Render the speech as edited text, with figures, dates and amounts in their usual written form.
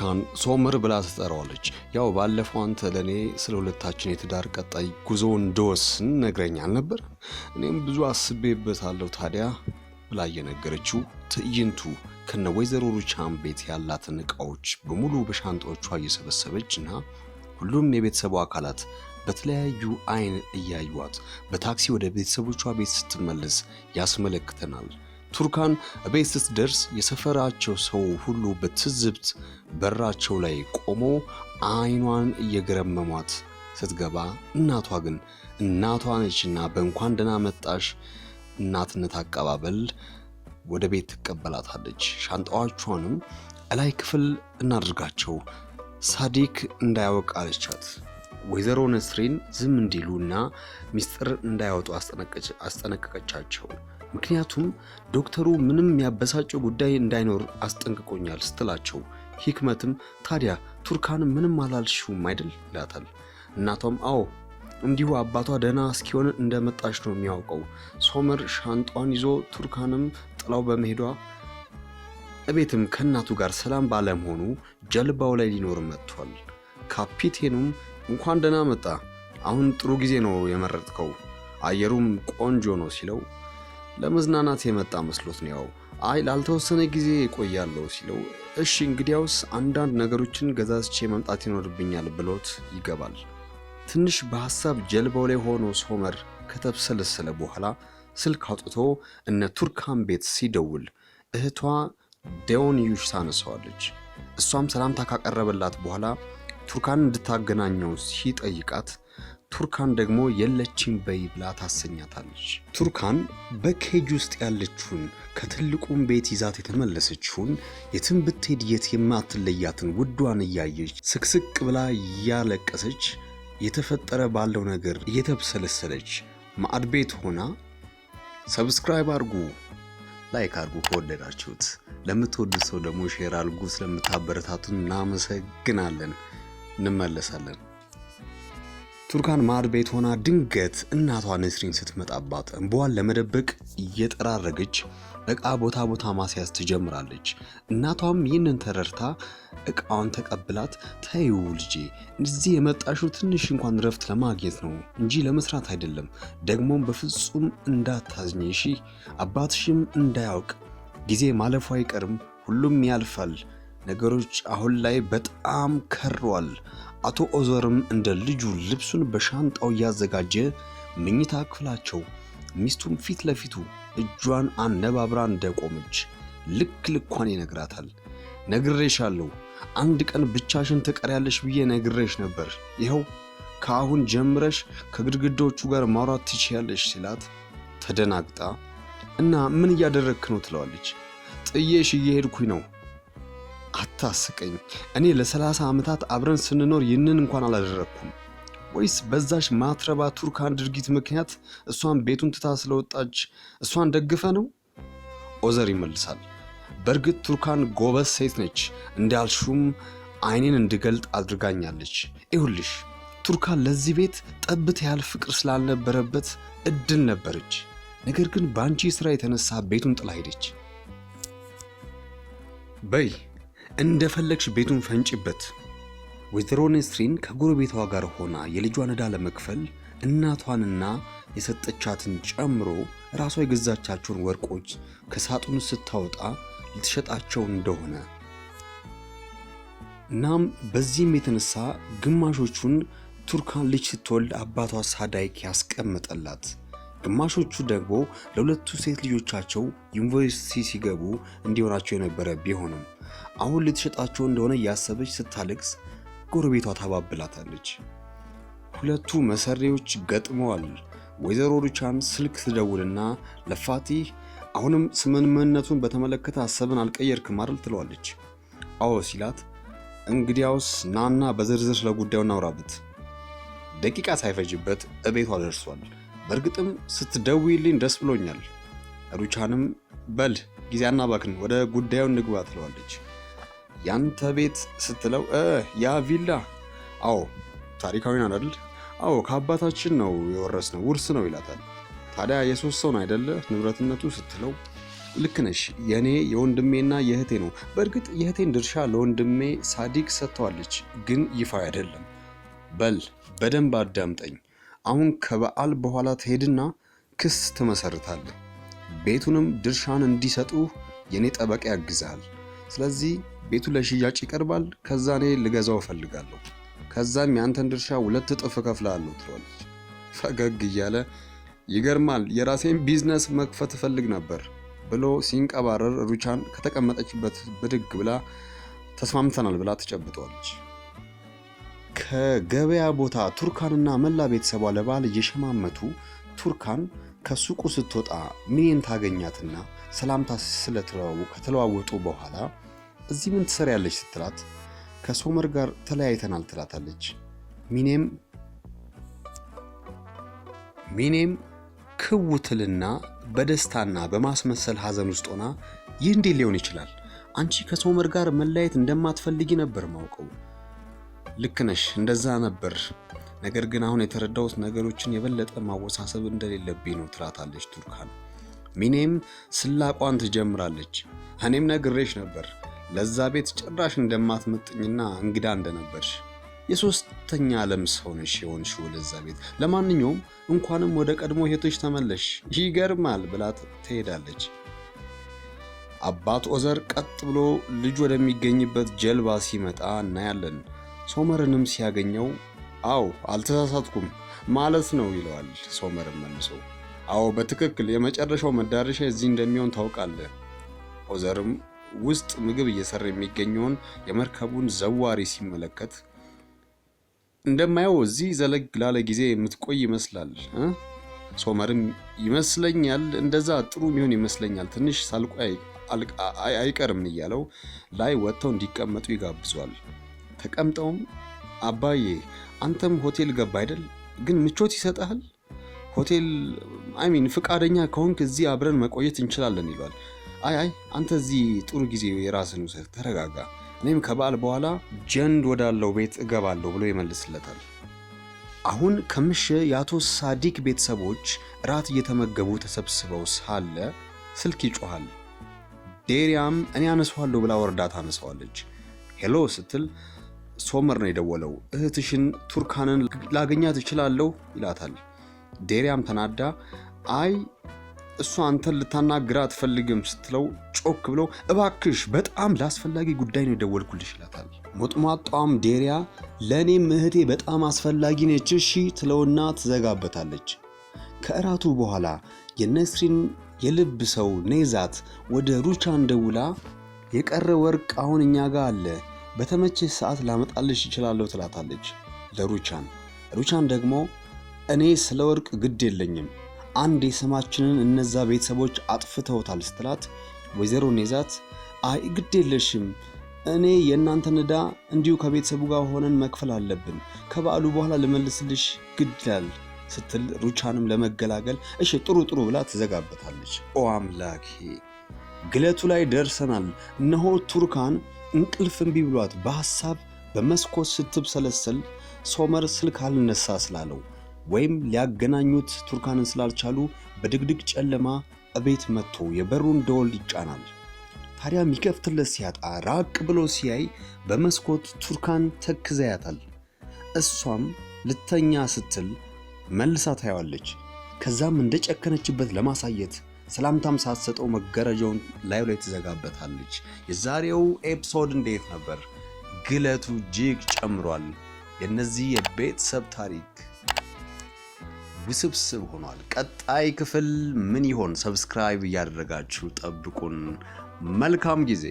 ቱርካን ሶመር ብላ ትጠራዋለች። ያው ባለፈው አንተ ለኔ ስለ ሁለታችን የትዳር ቀጣይ ጉዞ እንደወስን ነግረኛል ነበር። እኔም ብዙ አስቤበታለሁ ታዲያ ብላ የነገረችው ትዕይንቱ ከነ ወይዘሮ ሩቻን ቤት ያላትን ዕቃዎች በሙሉ በሻንጣዎቿ እየሰበሰበችና ሁሉም የቤተሰቡ አካላት በተለያዩ አይን እያዩዋት በታክሲ ወደ ቤተሰቦቿ ቤት ስትመለስ ያስመለክተናል። ቱርካን ቤት ስትደርስ የሰፈራቸው ሰው ሁሉ በትዝብት በራቸው ላይ ቆሞ አይኗን እየገረመሟት ስትገባ እናቷ ግን እናቷ ነችና በእንኳን ደህና መጣሽ እናትነት አቀባበል ወደ ቤት ትቀበላታለች። ሻንጣዎቿንም እላይ ክፍል እናድርጋቸው ሳዲክ እንዳያወቅ አለቻት። ወይዘሮ ነስሪን ዝም እንዲሉና ሚስጥር እንዳያወጡ አስጠነቀቀቻቸው። ምክንያቱም ዶክተሩ ምንም ያበሳጨው ጉዳይ እንዳይኖር አስጠንቅቆኛል ስትላቸው ሂክመትም ታዲያ ቱርካን ምንም አላልሽውም አይደል ይላታል። እናቷም አዎ እንዲሁ አባቷ ደህና እስኪሆን እንደመጣች ነው የሚያውቀው። ሶመር ሻንጧን ይዞ ቱርካንም ጥላው በመሄዷ እቤትም ከእናቱ ጋር ሰላም ባለመሆኑ ጀልባው ላይ ሊኖር መጥቷል። ካፒቴኑም እንኳን ደህና መጣ፣ አሁን ጥሩ ጊዜ ነው የመረጥከው፣ አየሩም ቆንጆ ነው ሲለው ለመዝናናት የመጣ መስሎት ነው። ያው አይ ላልተወሰነ ጊዜ ቆያለሁ ሲለው እሺ እንግዲያውስ አንዳንድ ነገሮችን ገዛዝቼ መምጣት ይኖርብኛል ብሎት ይገባል። ትንሽ በሐሳብ ጀልባው ላይ ሆኖ ሶመር ከተብሰለሰለ በኋላ ስልክ አውጥቶ እነ ቱርካን ቤት ሲደውል እህቷ ዴዮንዩሽ ታነሳዋለች። እሷም ሰላምታ ካቀረበላት በኋላ ቱርካን እንድታገናኘው ሲጠይቃት ቱርካን ደግሞ የለችም በይ ብላ ታሰኛታለች። ቱርካን በኬጅ ውስጥ ያለችውን ከትልቁም ቤት ይዛት የተመለሰችውን የትም ብትሄድ የት የማትለያትን ውዷን እያየች ስቅስቅ ብላ እያለቀሰች የተፈጠረ ባለው ነገር እየተብሰለሰለች ማዕድ ቤት ሆና ሰብስክራይብ አርጉ፣ ላይክ አርጉ ከወደዳችሁት፣ ለምትወዱት ሰው ደግሞ ሼር አርጉ። ስለምታበረታቱን እናመሰግናለን። እንመለሳለን። ቱርካን ማዕድ ቤት ሆና ድንገት እናቷ ነስሪን ስትመጣባት እንባዋን ለመደበቅ እየጠራረገች ዕቃ ቦታ ማስያዝ ትጀምራለች። እናቷም ይህንን ተረድታ ዕቃውን ተቀብላት ተይው ልጄ እዚህ የመጣሽው ትንሽ እንኳን ረፍት ለማግኘት ነው እንጂ ለመስራት አይደለም። ደግሞም በፍጹም እንዳታዝኝ እሺ፣ አባትሽም እንዳያውቅ፣ ጊዜ ማለፉ አይቀርም፣ ሁሉም ያልፋል። ነገሮች አሁን ላይ በጣም ከሯል። አቶ ኦዘርም እንደ ልጁ ልብሱን በሻንጣው እያዘጋጀ መኝታ ክፍላቸው ሚስቱም ፊት ለፊቱ እጇን አነባብራ እንደቆመች ልክ ልኳን ይነግራታል። ነግሬሻለሁ፣ አንድ ቀን ብቻሽን ትቀሪያለሽ ብዬ ነግሬሽ ነበር። ይኸው ከአሁን ጀምረሽ ከግድግዳዎቹ ጋር ማውራት ትችያለሽ ሲላት ተደናግጣ እና ምን እያደረግክ ነው ትለዋለች። ጥዬሽ እየሄድኩኝ ነው። አታስቀኝ፣ እኔ ለ30 ዓመታት አብረን ስንኖር ይህንን እንኳን አላደረኩም። ወይስ በዛሽ ማትረባ ቱርካን ድርጊት ምክንያት እሷን ቤቱን ትታ ስለወጣች እሷን ደግፈ ነው? ኦዘር ይመልሳል። በእርግጥ ቱርካን ጎበዝ ሴት ነች፣ እንዳልሹም አይኔን እንድገልጥ አድርጋኛለች። ይሁልሽ ቱርካን ለዚህ ቤት ጠብት ያህል ፍቅር ስላልነበረበት እድል ነበረች። ነገር ግን በአንቺ ስራ የተነሳ ቤቱን ጥላ ሄደች። በይ እንደፈለግሽ ቤቱን ፈንጭበት። ወይዘሮ ነስሪን ከጎረቤቷ ጋር ሆና የልጇን ዕዳ ለመክፈል እናቷንና የሰጠቻትን ጨምሮ ራሷ የገዛቻቸውን ወርቆች ከሳጥኑ ስታወጣ ልትሸጣቸው እንደሆነ እናም በዚህም የተነሳ ግማሾቹን ቱርካን ልጅ ስትወልድ አባቷ ሳዳይክ ያስቀመጠላት፣ ግማሾቹ ደግሞ ለሁለቱ ሴት ልጆቻቸው ዩኒቨርሲቲ ሲገቡ እንዲሆናቸው የነበረ ቢሆንም አሁን ልትሸጣቸው እንደሆነ ያሰበች ስታለቅስ ጎረቤቷ ታባብላታለች። ሁለቱ መሰሪዎች ገጥመዋል። ወይዘሮ ሩቻን ስልክ ትደውልና ለፋቲህ አሁንም ስምምነቱን በተመለከተ ሐሳብን አልቀየርክም አይደል ትለዋለች። አዎ ሲላት እንግዲያውስ ናና በዝርዝር ስለጉዳዩ እናውራበት። ደቂቃ ሳይፈጅበት እቤቷ ደርሷል። በእርግጥም ስትደውይልኝ ደስ ብሎኛል። ሩቻንም በል ጊዜ አናባክን ወደ ጉዳዩ እንግባ ትለዋለች። ያንተ ቤት ስትለው ያ ቪላ አዎ ታሪካዊ ነው አይደል? አዎ ከአባታችን ነው የወረስነው፣ ውርስ ነው ይላታል። ታዲያ የሶስት ሰው ነው አይደለ ንብረትነቱ ስትለው ልክ ነሽ። የኔ የወንድሜና የእህቴ ነው። በእርግጥ የእህቴን ድርሻ ለወንድሜ ሳዲቅ ሰጥተዋለች፣ ግን ይፋ አይደለም። በል በደንብ አዳምጠኝ። አሁን ከበዓል በኋላ ትሄድና ክስ ትመሰርታለህ። ቤቱንም ድርሻን እንዲሰጡ የኔ ጠበቃ ያግዛል። ስለዚህ ቤቱ ለሽያጭ ይቀርባል። ከዛ እኔ ልገዛው እፈልጋለሁ። ከዛም ያንተን ድርሻ 2 እጥፍ እከፍልሃለሁ ትለዋለች። ፈገግ እያለ ይገርማል፣ የራሴን ቢዝነስ መክፈት እፈልግ ነበር ብሎ ሲንቀባረር ሩቻን ከተቀመጠችበት ብድግ ብላ ተስማምተናል ብላ ትጨብጠዋለች። ከገበያ ቦታ ቱርካንና መላ ቤተሰቧ ለበዓል እየሸማመቱ ቱርካን ከሱቁ ስትወጣ ሚኔን ታገኛትና ሰላምታ ከተለዋወጡ በኋላ እዚህ ምን ትሰሪያለች ስትላት ከሶመር ጋር ተለያይተናል ትላታለች። ሚኔም ክውትልና በደስታና በማስመሰል ሐዘን ውስጥ ሆና ይህ እንዴት ሊሆን ይችላል? አንቺ ከሶመር ጋር መለያየት እንደማትፈልጊ ነበር ማውቀው። ልክ ነሽ፣ እንደዛ ነበር። ነገር ግን አሁን የተረዳሁት ነገሮችን የበለጠ ማወሳሰብ እንደሌለብኝ ነው ትላታለች ቱርካን። ሚኔም ስላቋን ትጀምራለች። እኔም ነግሬሽ ነበር ለዛ ቤት ጭራሽ እንደማትመጥኝና እንግዳ እንደነበርሽ። የሶስተኛ ዓለም ሰው ነሽ የሆንሽው ለዛ ቤት። ለማንኛውም እንኳንም ወደ ቀድሞ ህይወትሽ ተመለሽ፣ ይገርማል ብላት ትሄዳለች። አባት ኦዘር ቀጥ ብሎ ልጅ ወደሚገኝበት ጀልባ ሲመጣ እናያለን። ሶመርንም ሲያገኘው አዎ አልተሳሳትኩም ማለት ነው ይለዋል። ሶመርም መልሶ አዎ በትክክል የመጨረሻው መዳረሻ እዚህ እንደሚሆን ታውቃለህ። ኦዘርም ውስጥ ምግብ እየሰራ የሚገኘውን የመርከቡን ዘዋሪ ሲመለከት እንደማየው እዚህ ዘለግ ላለ ጊዜ የምትቆይ ይመስላል። ሶመርም ይመስለኛል፣ እንደዛ ጥሩ የሚሆን ይመስለኛል፣ ትንሽ ሳልቆይ አይቀርም እያለው ላይ ወጥተው እንዲቀመጡ ይጋብዟል። ተቀምጠውም አባዬ አንተም ሆቴል ገባ አይደል? ግን ምቾት ይሰጣል? ሆቴል ፍቃደኛ ከሆንክ እዚህ አብረን መቆየት እንችላለን ይሏል። አይ አንተ እዚህ ጥሩ ጊዜ የራስን ውሰድ፣ ተረጋጋ፣ እኔም ከበዓል በኋላ ጀንድ ወዳለው ቤት እገባለሁ ብሎ ይመልስለታል። አሁን ከምሽ የአቶ ሳዲቅ ቤተሰቦች ራት እየተመገቡ ተሰብስበው ሳለ ስልክ ይጮሃል። ዴሪያም እኔ አነሳዋለሁ ብላ ወርዳ ታነሳዋለች። ሄሎ ስትል ሶመር ነው የደወለው። እህትሽን ቱርካንን ላገኛት እችላለሁ ይላታል። ዴሪያም ተናዳ አይ እሷ አንተን ልታናግራ አትፈልግም ስትለው ጮክ ብሎ እባክሽ በጣም ለአስፈላጊ ጉዳይ ነው የደወልኩልሽ ይላታል። ሞጥሟጧም ዴሪያ ለእኔም እህቴ በጣም አስፈላጊ ነች እሺ ትለውና ትዘጋበታለች። ከእራቱ በኋላ የነስሪን የልብ ሰው ኔዛት ወደ ሩቻን ደውላ የቀረ ወርቅ አሁን እኛ ጋር አለ፣ በተመቸ ሰዓት ላመጣልሽ ይችላለሁ ትላታለች ለሩቻን። ሩቻን ደግሞ እኔ ስለ ወርቅ ግድ የለኝም፣ አንድ የስማችንን እነዛ ቤተሰቦች አጥፍተውታል ስትላት ወይዘሮ ኔዛት አይ ግድ የለሽም፣ እኔ የእናንተን ዕዳ እንዲሁ ከቤተሰቡ ጋር ሆነን መክፈል አለብን፣ ከበዓሉ በኋላ ልመልስልሽ ግድ ይላል ስትል ሩቻንም ለመገላገል እሺ ጥሩ ብላ ትዘጋበታለች። ኦ አምላኬ ግለቱ ላይ ደርሰናል። እነሆ ቱርካን እንቅልፍ እምቢ ብሏት በሐሳብ በመስኮት ስትብሰለሰል ሶመር ስልክ አልነሳ ስላለው ወይም ሊያገናኙት ቱርካንን ስላልቻሉ በድቅድቅ ጨለማ እቤት መጥቶ የበሩን ደወል ይጫናል። ታዲያ የሚከፍትለት ሲያጣ ራቅ ብሎ ሲያይ በመስኮት ቱርካን ተክዛ ያታል። እሷም ልተኛ ስትል መልሳ ታየዋለች። ከዛም እንደጨከነችበት ለማሳየት ሰላምታም ሳትሰጠው መጋረጃውን ላዩ ላይ ትዘጋበታለች። የዛሬው ኤፒሶድ እንዴት ነበር? ግለቱ እጅግ ጨምሯል። የነዚህ የቤተሰብ ታሪክ ውስብስብ ሆኗል። ቀጣይ ክፍል ምን ይሆን? ሰብስክራይብ እያደረጋችሁ ጠብቁን። መልካም ጊዜ